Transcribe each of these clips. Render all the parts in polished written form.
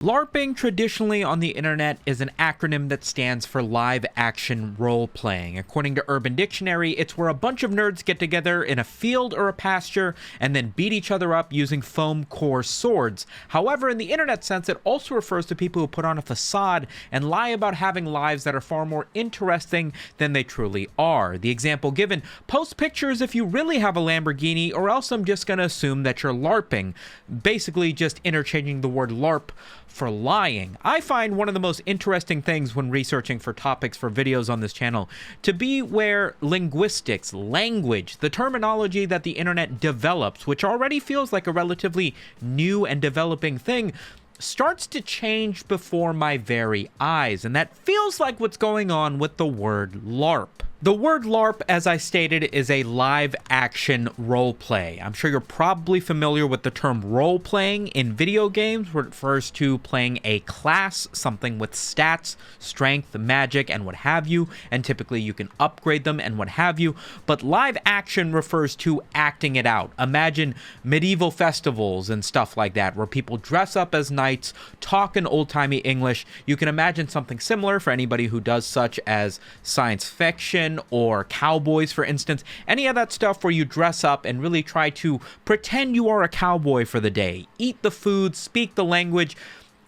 LARPing traditionally on the internet is an acronym that stands for live action role playing. According to Urban Dictionary, it's where a bunch of nerds get together in a field or a pasture and then beat each other up using foam core swords. However, in the internet sense, it also refers to people who put on a facade and lie about having lives that are far more interesting than they truly are. The example given, post pictures if you really have a Lamborghini, or else I'm just gonna assume that you're LARPing. Basically just interchanging the word LARP for lying. I find one of the most interesting things when researching for topics for videos on this channel to be where linguistics, language, the terminology that the internet develops, which already feels like a relatively new and developing thing, starts to change before my very eyes. And that feels like what's going on with the word LARP. The word LARP, as I stated, is a live action role play. I'm sure you're probably familiar with the term role playing in video games, where it refers to playing a class, something with stats, strength, magic, and what have you, and typically you can upgrade them and what have you. But live action refers to acting it out. Imagine medieval festivals and stuff like that, where people dress up as knights, talk in old-timey English. You can imagine something similar for anybody who does such as science fiction, or cowboys, for instance. Any of that stuff where you dress up and really try to pretend you are a cowboy for the day. Eat the food, speak the language,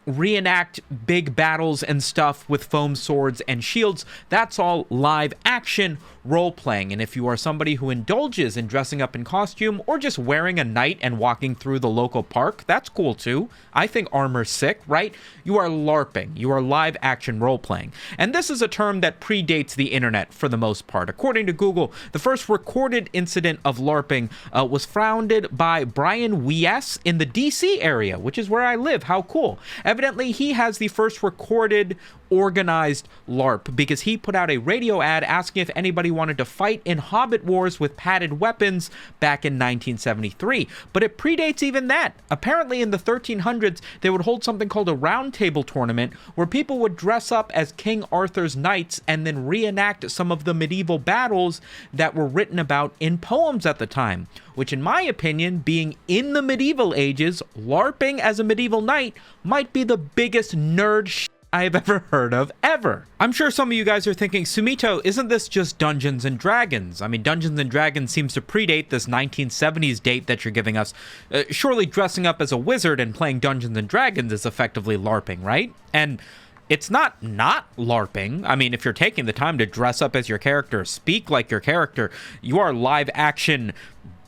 reenact big battles and stuff with foam swords and shields. That's all live action role playing. And if you are somebody who indulges in dressing up in costume or just wearing a knight and walking through the local park, that's cool too. I think armor's sick, right? You are LARPing. You are live action role playing. And this is a term that predates the internet for the most part. According to Google, the first recorded incident of LARPing was founded by Brian Weiss in the DC area, which is where I live. How cool. Evidently, he has the first recorded organized LARP because he put out a radio ad asking if anybody wanted to fight in Hobbit wars with padded weapons back in 1973. But it predates even that. Apparently in the 1300s, they would hold something called a round table tournament where people would dress up as King Arthur's knights and then reenact some of the medieval battles that were written about in poems at the time. Which in my opinion, being in the medieval ages, LARPing as a medieval knight might be the biggest nerd I've ever heard of, ever. I'm sure some of you guys are thinking, Sumito, isn't this just Dungeons and Dragons? I mean, Dungeons and Dragons seems to predate this 1970s date that you're giving us. Surely dressing up as a wizard and playing Dungeons and Dragons is effectively LARPing, right? And it's not LARPing. I mean, if you're taking the time to dress up as your character, speak like your character, you are live action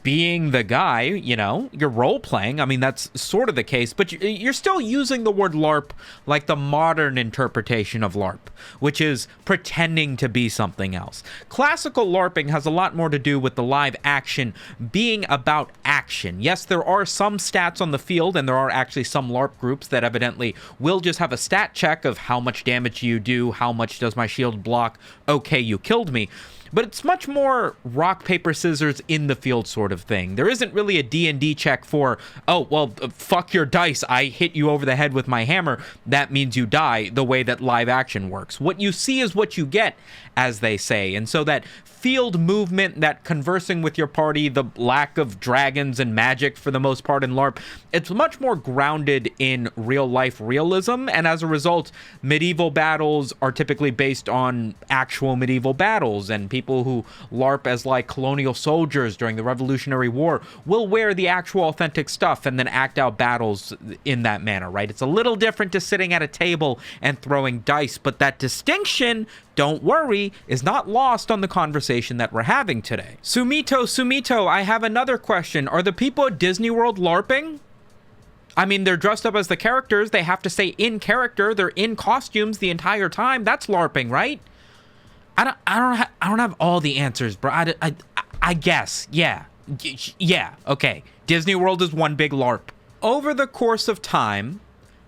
being the guy, you know, you're role playing. I mean, that's sort of the case, but you're still using the word LARP like the modern interpretation of LARP, which is pretending to be something else. Classical LARPing has a lot more to do with the live action being about action. Yes, there are some stats on the field, and there are actually some LARP groups that evidently will just have a stat check of how much damage you do, how much does my shield block, okay, you killed me. But it's much more rock, paper, scissors in the field sort of thing. There isn't really a D&D check for, oh, well, fuck your dice. I hit you over the head with my hammer. That means you die, the way that live action works. What you see is what you get, as they say. And so that field movement, that conversing with your party, the lack of dragons and magic for the most part in LARP, it's much more grounded in real life realism. And as a result, medieval battles are typically based on actual medieval battles, and people who LARP as like colonial soldiers during the Revolutionary War will wear the actual authentic stuff and then act out battles in that manner, right? It's a little different to sitting at a table and throwing dice, but that distinction, don't worry, is not lost on the conversation that we're having today. Sumito, I have another question. Are the people at Disney World LARPing? I mean, they're dressed up as the characters. They have to stay in character. They're in costumes the entire time. That's LARPing, right? I don't have all the answers, bro. I guess, yeah, okay. Disney World is one big LARP. Over the course of time,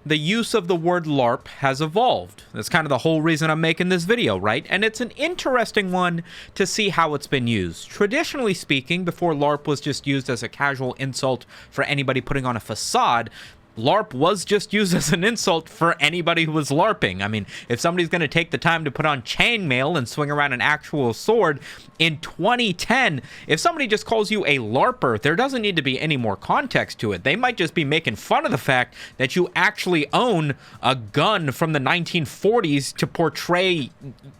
the use of the word LARP has evolved. That's kind of the whole reason I'm making this video, right? And it's an interesting one to see how it's been used. Traditionally speaking, before LARP was just used as a casual insult for anybody putting on a facade, LARP was just used as an insult for anybody who was LARPing. I mean, if somebody's going to take the time to put on chainmail and swing around an actual sword in 2010, if somebody just calls you a LARPer, there doesn't need to be any more context to it. They might just be making fun of the fact that you actually own a gun from the 1940s to portray,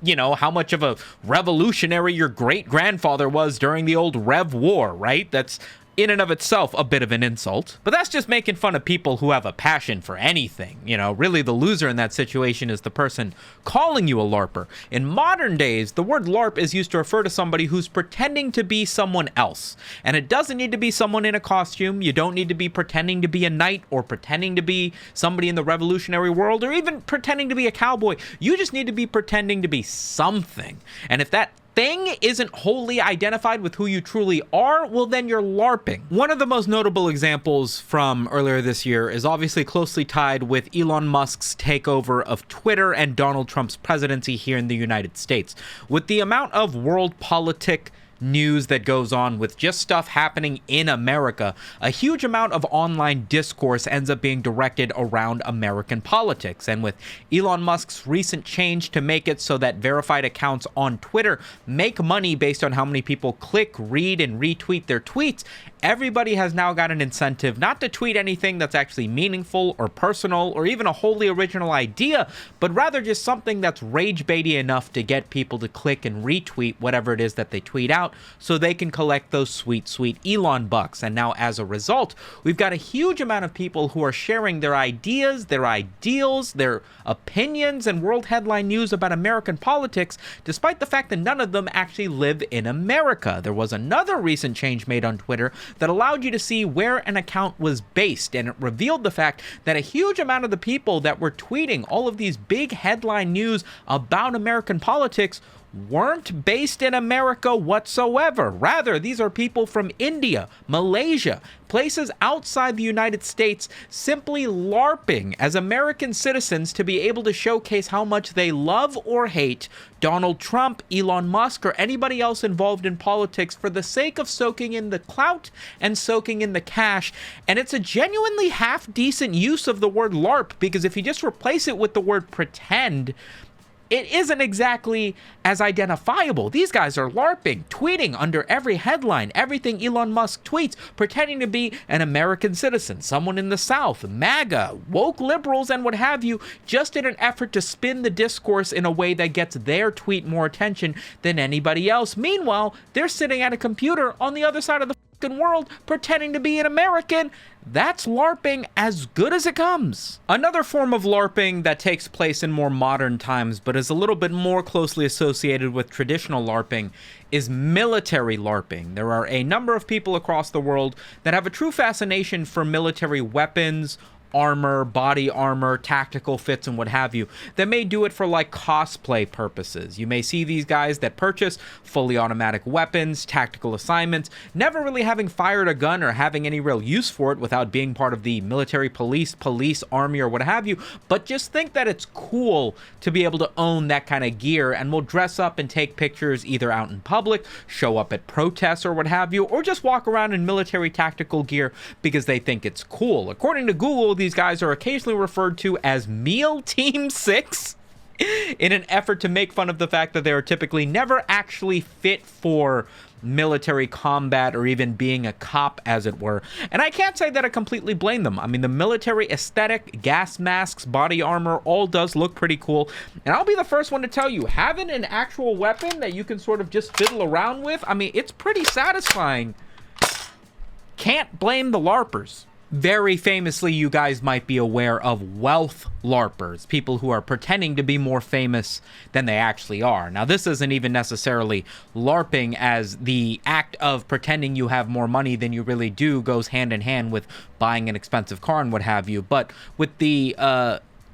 how much of a revolutionary your great-grandfather was during the old Rev War, right? That's in and of itself a bit of an insult. But that's just making fun of people who have a passion for anything. Really the loser in that situation is the person calling you a LARPer. In modern days, the word LARP is used to refer to somebody who's pretending to be someone else. And it doesn't need to be someone in a costume. You don't need to be pretending to be a knight or pretending to be somebody in the revolutionary world or even pretending to be a cowboy. You just need to be pretending to be something. And if that thing isn't wholly identified with who you truly are, well, then you're LARPing. One of the most notable examples from earlier this year is obviously closely tied with Elon Musk's takeover of Twitter and Donald Trump's presidency here in the United States. With the amount of world politic news that goes on with just stuff happening in America, a huge amount of online discourse ends up being directed around American politics. And with Elon Musk's recent change to make it so that verified accounts on Twitter make money based on how many people click, read, and retweet their tweets, everybody has now got an incentive not to tweet anything that's actually meaningful or personal or even a wholly original idea, but rather just something that's rage-baity enough to get people to click and retweet whatever it is that they tweet out so they can collect those sweet, sweet Elon bucks. And now as a result, we've got a huge amount of people who are sharing their ideas, their ideals, their opinions, and world headline news about American politics, despite the fact that none of them actually live in America. There was another recent change made on Twitter that allowed you to see where an account was based, and it revealed the fact that a huge amount of the people that were tweeting all of these big headline news about American politics weren't based in America whatsoever. Rather, these are people from India, Malaysia, places outside the United States, simply LARPing as American citizens to be able to showcase how much they love or hate Donald Trump, Elon Musk, or anybody else involved in politics for the sake of soaking in the clout and soaking in the cash. And it's a genuinely half-decent use of the word LARP, because if you just replace it with the word pretend, it isn't exactly as identifiable. These guys are LARPing, tweeting under every headline, everything Elon Musk tweets, pretending to be an American citizen, someone in the South, MAGA, woke liberals, and what have you, just in an effort to spin the discourse in a way that gets their tweet more attention than anybody else. Meanwhile, they're sitting at a computer on the other side of the world pretending to be an American. That's LARPing as good as it comes. Another form of LARPing that takes place in more modern times but is a little bit more closely associated with traditional LARPing is military LARPing. There are a number of people across the world that have a true fascination for military weapons, armor, body armor, tactical fits, and what have you, that may do it for like cosplay purposes. You may see these guys that purchase fully automatic weapons, tactical assignments, never really having fired a gun or having any real use for it without being part of the military police, army, or what have you, but just think that it's cool to be able to own that kind of gear and will dress up and take pictures either out in public, show up at protests or what have you, or just walk around in military tactical gear because they think it's cool. According to Google, these guys are occasionally referred to as Meal Team 6 in an effort to make fun of the fact that they are typically never actually fit for military combat or even being a cop, as it were. And I can't say that I completely blame them. I mean, the military aesthetic, gas masks, body armor, all does look pretty cool. And I'll be the first one to tell you, having an actual weapon that you can sort of just fiddle around with, I mean, it's pretty satisfying. Can't blame the LARPers. Very famously, you guys might be aware of wealth LARPers, people who are pretending to be more famous than they actually are. Now, this isn't even necessarily LARPing, as the act of pretending you have more money than you really do goes hand in hand with buying an expensive car and what have you. But with the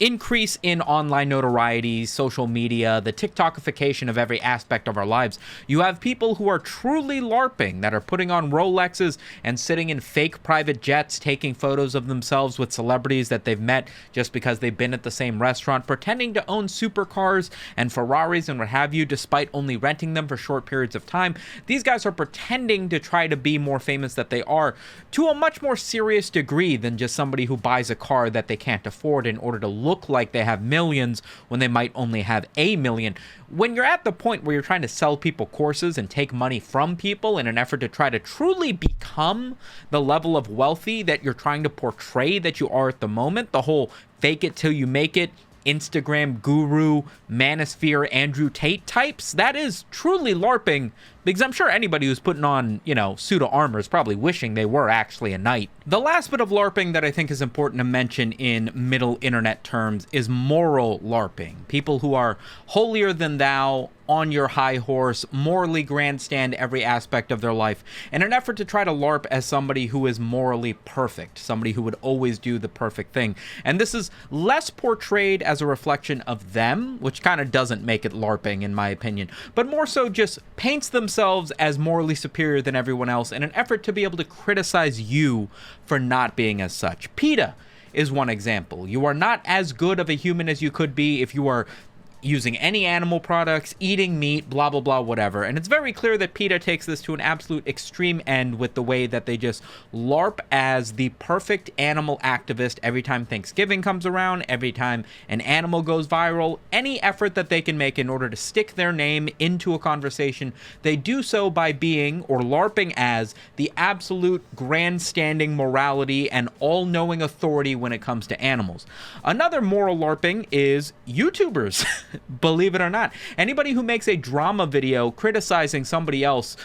increase in online notoriety, social media, the TikTokification of every aspect of our lives, you have people who are truly LARPing, that are putting on Rolexes and sitting in fake private jets, taking photos of themselves with celebrities that they've met just because they've been at the same restaurant, pretending to own supercars and Ferraris and what have you, despite only renting them for short periods of time. These guys are pretending to try to be more famous than they are, to a much more serious degree than just somebody who buys a car that they can't afford in order to look like they have millions when they might only have a million. When you're at the point where you're trying to sell people courses and take money from people in an effort to try to truly become the level of wealthy that you're trying to portray that you are at the moment, the whole fake it till you make it, Instagram guru, manosphere, Andrew Tate types, that is truly LARPing, because I'm sure anybody who's putting on, suit of armor is probably wishing they were actually a knight. The last bit of LARPing that I think is important to mention in middle internet terms is moral LARPing. People who are holier than thou, on your high horse, morally grandstand every aspect of their life in an effort to try to LARP as somebody who is morally perfect, somebody who would always do the perfect thing. And this is less portrayed as a reflection of them, which kind of doesn't make it LARPing in my opinion, but more so just paints themselves as morally superior than everyone else in an effort to be able to criticize you for not being as such. PETA is one example. You are not as good of a human as you could be if you are using any animal products, eating meat, blah, blah, blah, whatever. And it's very clear that PETA takes this to an absolute extreme end with the way that they just LARP as the perfect animal activist every time Thanksgiving comes around, every time an animal goes viral. Any effort that they can make in order to stick their name into a conversation, they do so by being, or LARPing as, the absolute grandstanding morality and all-knowing authority when it comes to animals. Another moral LARPing is YouTubers. Believe it or not, anybody who makes a drama video criticizing somebody else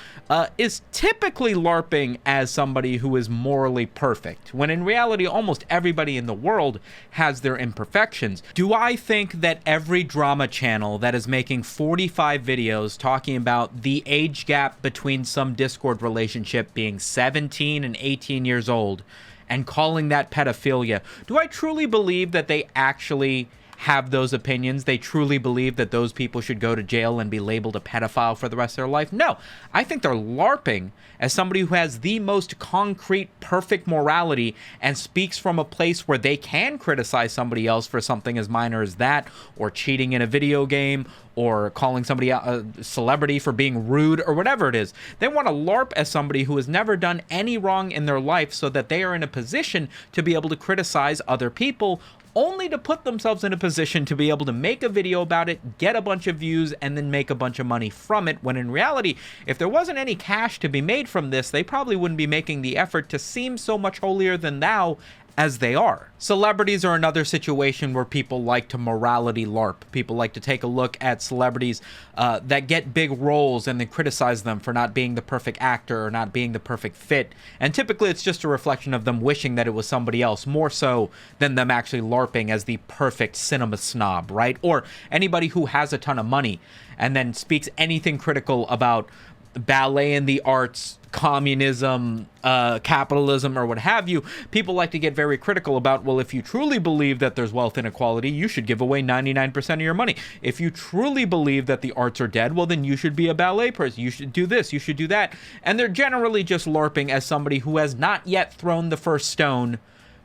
is typically LARPing as somebody who is morally perfect, when in reality almost everybody in the world has their imperfections. Do I think that every drama channel that is making 45 videos talking about the age gap between some Discord relationship being 17 and 18 years old and calling that pedophilia, do I truly believe that they actually have those opinions? They truly believe that those people should go to jail and be labeled a pedophile for the rest of their life? No, I think they're LARPing as somebody who has the most concrete, perfect morality and speaks from a place where they can criticize somebody else for something as minor as that, or cheating in a video game, or calling somebody a celebrity for being rude, or whatever it is. They want to LARP as somebody who has never done any wrong in their life so that they are in a position to be able to criticize other people, only to put themselves in a position to be able to make a video about it, get a bunch of views, and then make a bunch of money from it, when in reality, if there wasn't any cash to be made from this, they probably wouldn't be making the effort to seem so much holier than thou as they are. Celebrities are another situation where people like to morality LARP. People like to take a look at celebrities that get big roles and then criticize them for not being the perfect actor or not being the perfect fit. And typically it's just a reflection of them wishing that it was somebody else, more so than them actually LARPing as the perfect cinema snob, right? Or anybody who has a ton of money and then speaks anything critical about ballet and the arts, communism, capitalism, or what have you. People like to get very critical about, well, if you truly believe that there's wealth inequality, you should give away 99% of your money. If you truly believe that the arts are dead, well, then you should be a ballet person. You should do this, you should do that. And they're generally just LARPing as somebody who has not yet thrown the first stone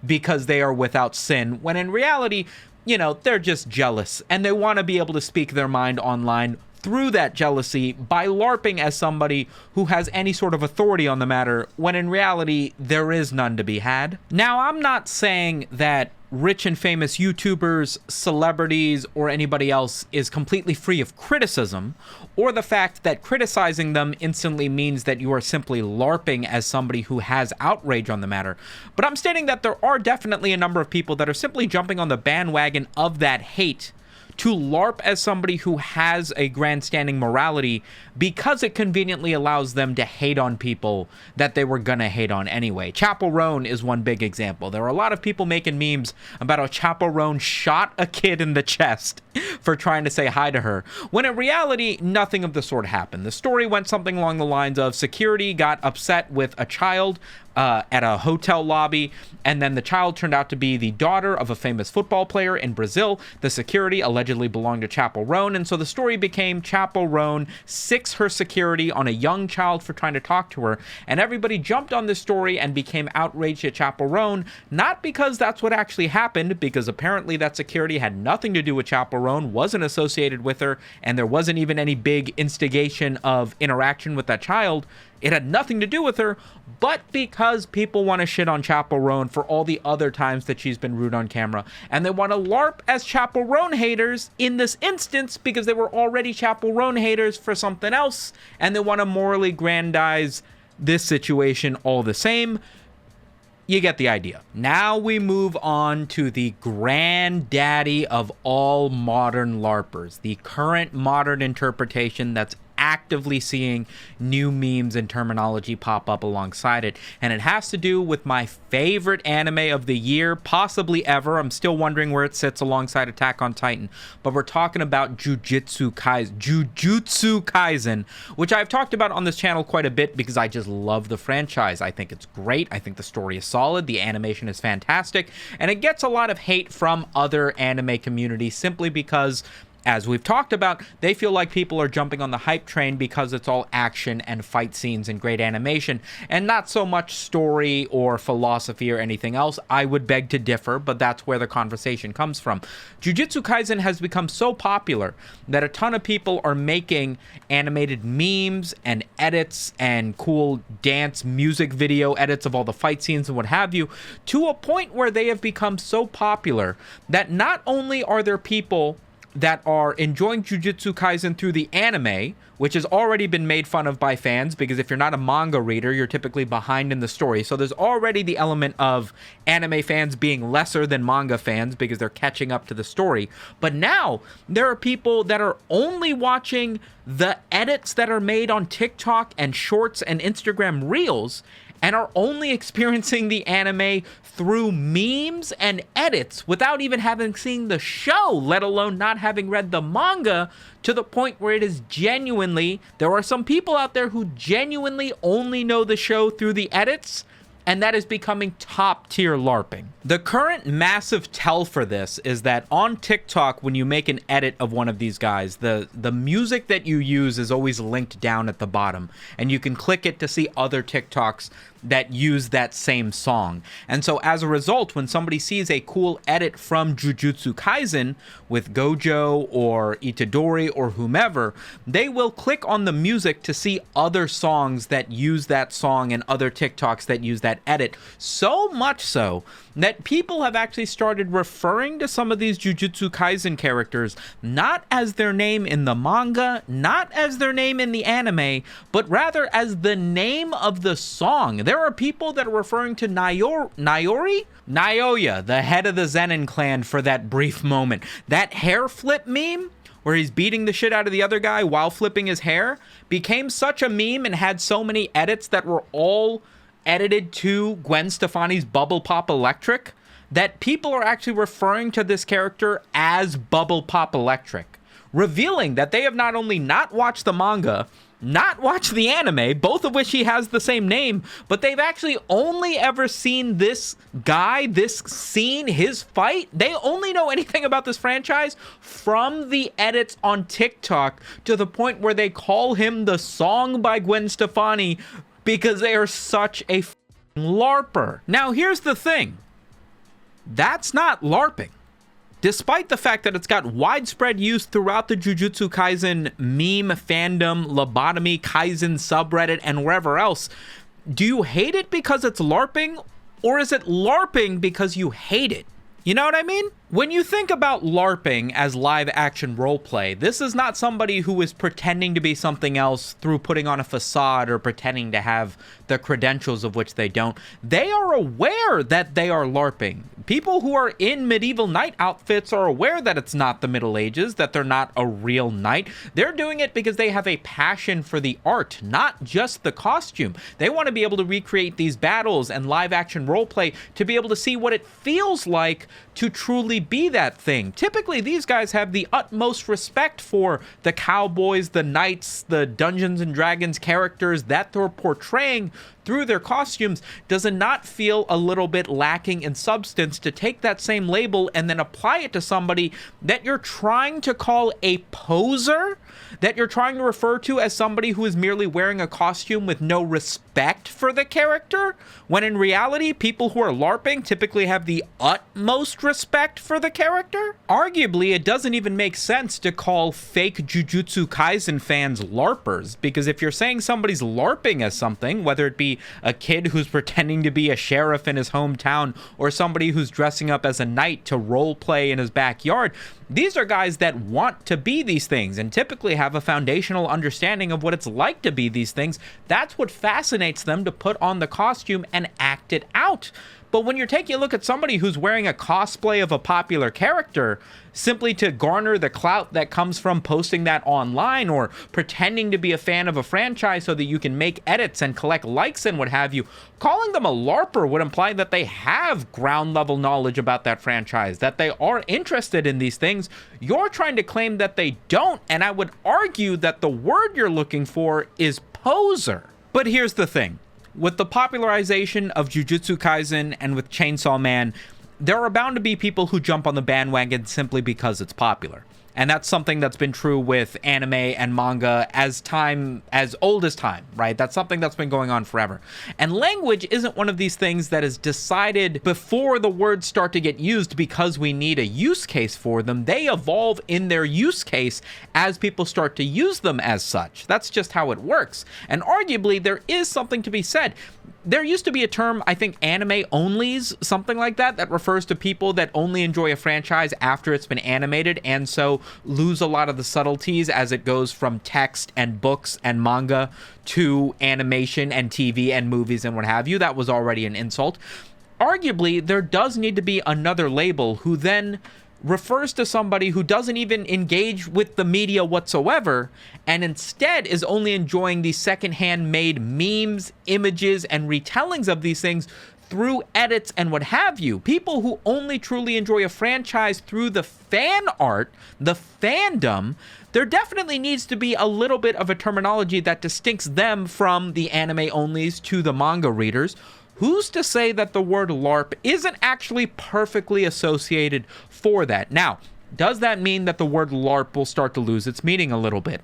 because they are without sin, when in reality, they're just jealous and they want to be able to speak their mind online through that jealousy by LARPing as somebody who has any sort of authority on the matter, when in reality, there is none to be had. Now, I'm not saying that rich and famous YouTubers, celebrities, or anybody else is completely free of criticism, or the fact that criticizing them instantly means that you are simply LARPing as somebody who has outrage on the matter. But I'm stating that there are definitely a number of people that are simply jumping on the bandwagon of that hate to LARP as somebody who has a grandstanding morality because it conveniently allows them to hate on people that they were gonna hate on anyway. Chappell Roan is one big example. There are a lot of people making memes about how Chappell Roan shot a kid in the chest for trying to say hi to her, when in reality, nothing of the sort happened. The story went something along the lines of security got upset with a child at a hotel lobby, and then the child turned out to be the daughter of a famous football player in Brazil. The security allegedly belonged to Chapel Roan, and so the story became Chapel Roan sicks her security on a young child for trying to talk to her, and everybody jumped on this story and became outraged at Chapel Roan, not because that's what actually happened, because apparently that security had nothing to do with Chapel Roan, wasn't associated with her, and there wasn't even any big instigation of interaction with that child. It had nothing to do with her, but because people want to shit on Chapel Roan for all the other times that she's been rude on camera, and they want to LARP as Chapel Roan haters in this instance because they were already Chapel Roan haters for something else, and they want to morally grandize this situation all the same. You get the idea. Now we move on to the granddaddy of all modern LARPers, the current modern interpretation that's actively seeing new memes and terminology pop up alongside it, and it has to do with my favorite anime of the year, possibly ever. I'm still wondering where it sits alongside Attack on Titan, but we're talking about Jujutsu Kaisen, which I've talked about on this channel quite a bit because I just love the franchise. I think it's great. I think the story is solid. The animation is fantastic, and it gets a lot of hate from other anime communities simply because, as we've talked about, they feel like people are jumping on the hype train because it's all action and fight scenes and great animation, and not so much story or philosophy or anything else. I would beg to differ, but that's where the conversation comes from. Jujutsu Kaisen has become so popular that a ton of people are making animated memes and edits and cool dance music video edits of all the fight scenes and what have you, to a point where they have become so popular that not only are there people that are enjoying Jujutsu Kaisen through the anime, which has already been made fun of by fans, because if you're not a manga reader, you're typically behind in the story. So there's already the element of anime fans being lesser than manga fans because they're catching up to the story. But now there are people that are only watching the edits that are made on TikTok and Shorts and Instagram Reels, and are only experiencing the anime through memes and edits without even having seen the show, let alone not having read the manga, to the point where it is genuinely, there are some people out there who genuinely only know the show through the edits, and that is becoming top tier LARPing. The current massive tell for this is that on TikTok, when you make an edit of one of these guys, the music that you use is always linked down at the bottom, and you can click it to see other TikToks that use that same song. And so as a result, when somebody sees a cool edit from Jujutsu Kaisen with Gojo or Itadori or whomever, they will click on the music to see other songs that use that song and other TikToks that use that edit. So much so that people have actually started referring to some of these Jujutsu Kaisen characters not as their name in the manga, not as their name in the anime, but rather as the name of the song. There are people that are referring to Naoya, the head of the Zenin clan, for that brief moment. That hair flip meme, where he's beating the shit out of the other guy while flipping his hair, became such a meme and had so many edits that were all edited to Gwen Stefani's Bubble Pop Electric that people are actually referring to this character as Bubble Pop Electric, revealing that they have not only not watched the manga, not watched the anime, both of which he has the same name, but they've actually only ever seen this guy, this scene, his fight. They only know anything about this franchise from the edits on TikTok, to the point where they call him the song by Gwen Stefani because they are such a LARPer. Now, here's the thing. That's not LARPing. Despite the fact that it's got widespread use throughout the Jujutsu Kaisen meme, fandom, lobotomy, Kaisen subreddit, and wherever else, do you hate it because it's LARPing, or is it LARPing because you hate it? You know what I mean? When you think about LARPing as live action roleplay, this is not somebody who is pretending to be something else through putting on a facade or pretending to have the credentials of which they don't. They are aware that they are LARPing. People who are in medieval knight outfits are aware that it's not the Middle Ages, that they're not a real knight. They're doing it because they have a passion for the art, not just the costume. They want to be able to recreate these battles and live action roleplay to be able to see what it feels like to truly be that thing. Typically, these guys have the utmost respect for the cowboys, the knights, the Dungeons and Dragons characters that they're portraying through their costumes. Does it not feel a little bit lacking in substance to take that same label and then apply it to somebody that you're trying to call a poser, that you're trying to refer to as somebody who is merely wearing a costume with no respect for the character, when in reality, people who are LARPing typically have the utmost respect for the character? Arguably, it doesn't even make sense to call fake Jujutsu Kaisen fans LARPers, because if you're saying somebody's LARPing as something, whether it be a kid who's pretending to be a sheriff in his hometown or somebody who's dressing up as a knight to role play in his backyard, these are guys that want to be these things and typically have a foundational understanding of what it's like to be these things. That's what fascinates them to put on the costume and act it out. But when you're taking a look at somebody who's wearing a cosplay of a popular character simply to garner the clout that comes from posting that online, or pretending to be a fan of a franchise so that you can make edits and collect likes and what have you, calling them a LARPer would imply that they have ground level knowledge about that franchise, that they are interested in these things. You're trying to claim that they don't, and I would argue that the word you're looking for is poser. But here's the thing. With the popularization of Jujutsu Kaisen and with Chainsaw Man, there are bound to be people who jump on the bandwagon simply because it's popular. And that's something that's been true with anime and manga as old as time, right? That's something that's been going on forever. And language isn't one of these things that is decided before the words start to get used because we need a use case for them. They evolve in their use case as people start to use them as such. That's just how it works. And arguably, there is something to be said. There used to be a term, I think, anime onlys, something like that, that refers to people that only enjoy a franchise after it's been animated and so lose a lot of the subtleties as it goes from text and books and manga to animation and TV and movies and what have you. That was already an insult. Arguably, there does need to be another label who then refers to somebody who doesn't even engage with the media whatsoever and instead is only enjoying these secondhand made memes, images, and retellings of these things through edits and what have you. People who only truly enjoy a franchise through the fan art, the fandom. There definitely needs to be a little bit of a terminology that distincts them from the anime onlys to the manga readers. Who's to say that the word LARP isn't actually perfectly associated for that? Now, does that mean that the word LARP will start to lose its meaning a little bit?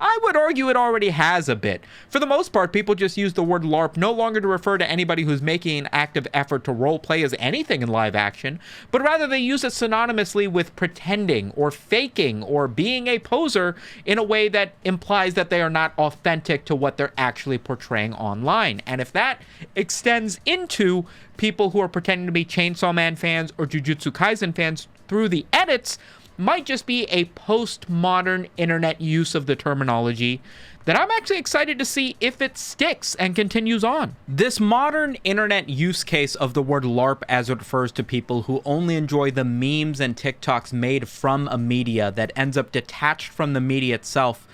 I would argue it already has a bit. For the most part, people just use the word LARP no longer to refer to anybody who's making an active effort to roleplay as anything in live action, but rather they use it synonymously with pretending or faking or being a poser in a way that implies that they are not authentic to what they're actually portraying online. And if that extends into people who are pretending to be Chainsaw Man fans or Jujutsu Kaisen fans through the edits, might just be a postmodern internet use of the terminology that I'm actually excited to see if it sticks and continues on. This modern internet use case of the word LARP as it refers to people who only enjoy the memes and TikToks made from a media that ends up detached from the media itself,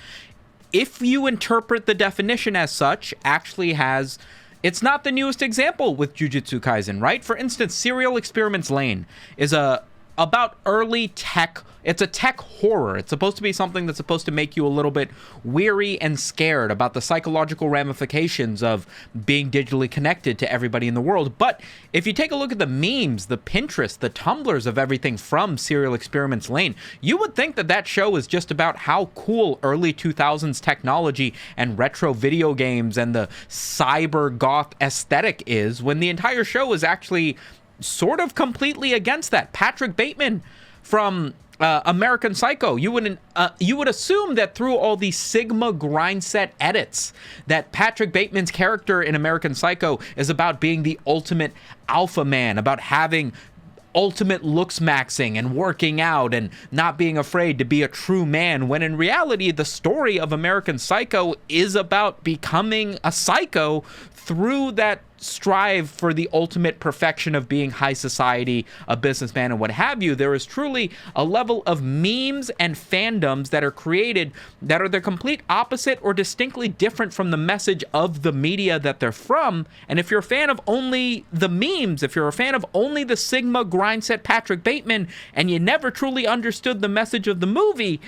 if you interpret the definition as such, actually has... It's not the newest example with Jujutsu Kaisen, right? For instance, Serial Experiments Lane is about early tech. It's a tech horror. It's supposed to be something that's supposed to make you a little bit weary and scared about the psychological ramifications of being digitally connected to everybody in the world. But if you take a look at the memes, the Pinterest, the Tumblrs of everything from Serial Experiments Lane, you would think that that show is just about how cool early 2000s technology and retro video games and the cyber goth aesthetic is, when the entire show is actually sort of completely against that. Patrick Bateman from American Psycho, you would assume that through all these Sigma grind set edits that Patrick Bateman's character in American Psycho is about being the ultimate alpha man, about having ultimate looks maxing and working out and not being afraid to be a true man, when in reality the story of American Psycho is about becoming a psycho through that strive for the ultimate perfection of being high society, a businessman, and what have you. There is truly a level of memes and fandoms that are created that are the complete opposite or distinctly different from the message of the media that they're from. And if you're a fan of only the memes, if you're a fan of only the Sigma grindset Patrick Bateman, and you never truly understood the message of the movie,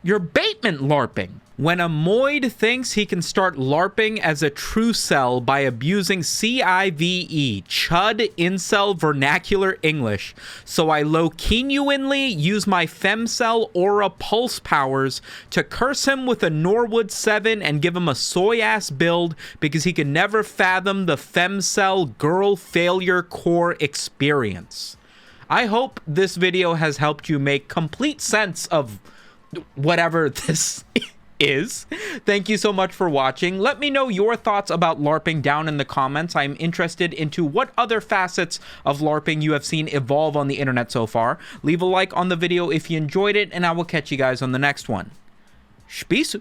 you're Bateman LARPing. When a Moid thinks he can start LARPing as a true cell by abusing CIVE, Chud Incel Vernacular English, so I low-genuinely use my femcell aura pulse powers to curse him with a Norwood 7 and give him a soy-ass build because he can never fathom the femcell girl failure core experience. I hope this video has helped you make complete sense of whatever this is. Thank you so much for watching. Let me know your thoughts about LARPing down in the comments. I'm interested into what other facets of LARPing you have seen evolve on the internet so far. Leave a like on the video if you enjoyed it, and I will catch you guys on the next one. Peace.